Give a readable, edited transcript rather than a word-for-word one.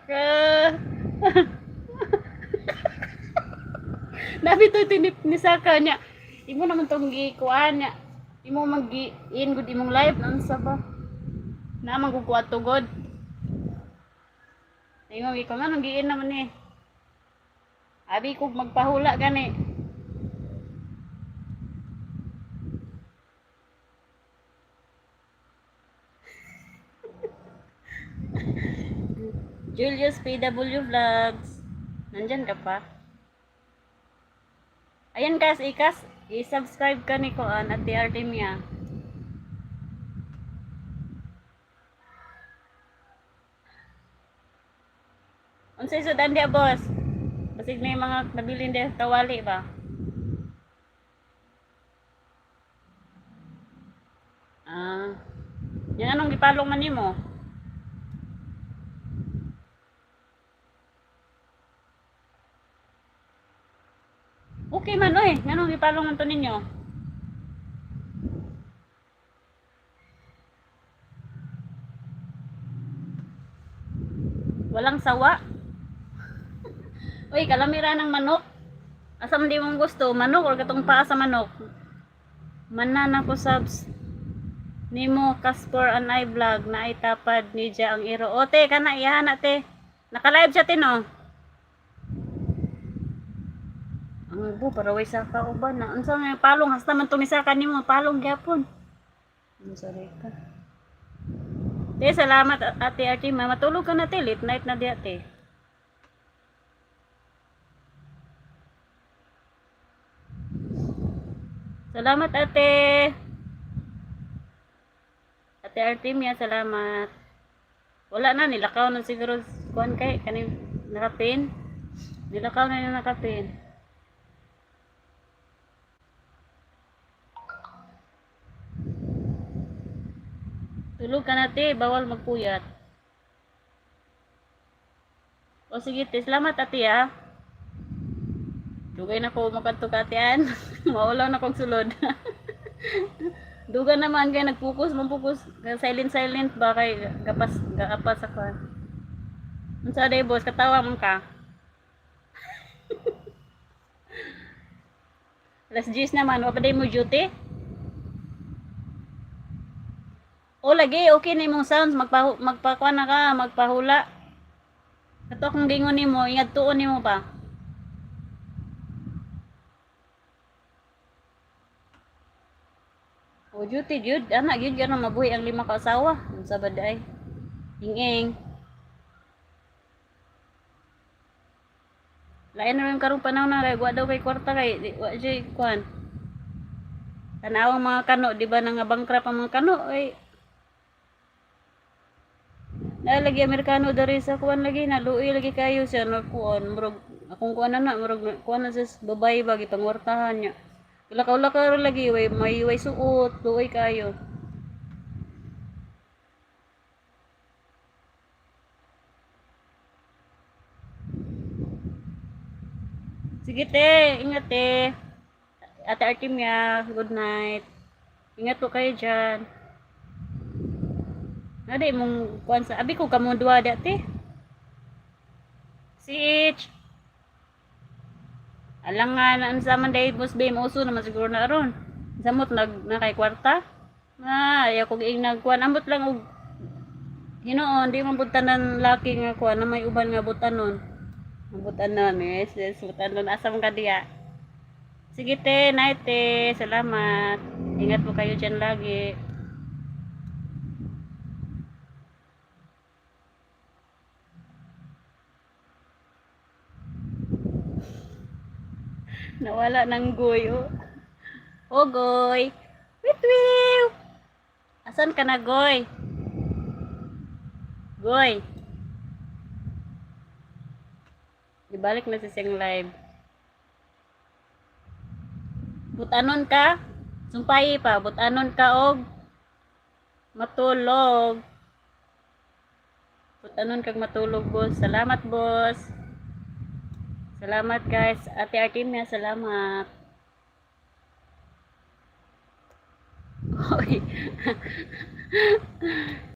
ka. Nabi to tinip ni Saka niya. Imo naman tong gikuan niya. Imo mag-in gud imong live nang sa ba. Na magkukuha tugod. Ingon ikaw nga nang giin naman eh. Abi ko magpahula gani. Julius PW Vlogs. Nandyan ka pa? Ayan guys, i-subscribe ka ni Koan at Artemia. Unsay sudan dia boss? Basig na yung mga nabilin dia tawali ba? Yan anong gipalong man nimo? Okay man oy, anong gipalong man to ninyo? Walang sawa? Uy, kalamira ng manok. Asam di mong gusto, manok or katong paa sa manok? Manan ako subs. Nimo Casper an I vlog na itapad ni Ja ang iro. O te, kana ihana te. Naka-live siya te no. Ang bu para way sa ka uban na. Unsa nga palong hasta man tumisaka nimo palong gyapon. Sorry ka. Te, salamat ate Archie. Matulog ka na te, late night na di ate. Salamat ate. Ate Artemia, salamat. Wala na, nilakaw na siguro kuan kay kaning nakapin. Nilakaw na yung nakapin. Tulog ka na te, bawal magpuyat. O sige te, salamat ate ha. Dugay na ko makanto ka atian. Maulaw na kong sulod. Duga naman kay nagfocus, mamfocus. Silent ba kay gapas ako. Unsa day boss, katawa man ka. Alas 10 naman, wa pa day mo duty? O lagi, okay na imong sounds, magpakuha na ka, magpahula. Kato kung gingon nimo, ingat tuon nimo pa. O duty jud, anak jud gano mabuhi ang 5 ka asawa. Unsa ba day? Ingeng. Lain na rin karong panahon na wa daw kay kwarta kay wa jay kuan. Tanawang mga kano, di ba nang bankrupt ang mga kano ay lagi Amerikano dari sa kuan lagi naluoy lagi kayo siya no kuan murag akong kuan na murag kuan na sa babay ba gipangwartahan niya. Lakaw-lakaw lagi may suot, luoy kayo. Sige te, ingat te. Ate Artemia, good night. Ingat po kayo dyan. Nada mong kuan sa abi ko kamo duwa dati. Sich. Alangan ang zaman day boss bay mauso naman siguro na aron. Samot na kay kwarta. Ayaw ko giing nagkuan ambot lang og hinoon di man butanan laki nga kuan na may uban nga butanon. Butanon yes, butanon asam ka diya. Sige te, night te. Salamat. Ingat po kayo dyan lagi. Nawala ng goy. Oh goy. Witwiw. Asan ka na goy? Goy. Ibalik na si siyang live. Butanon ka? Sumpay pa, butanon ka og matulog. Butanon kag matulog boss. Salamat boss. Salamat guys. Ate Artemia, salamat. Hoy.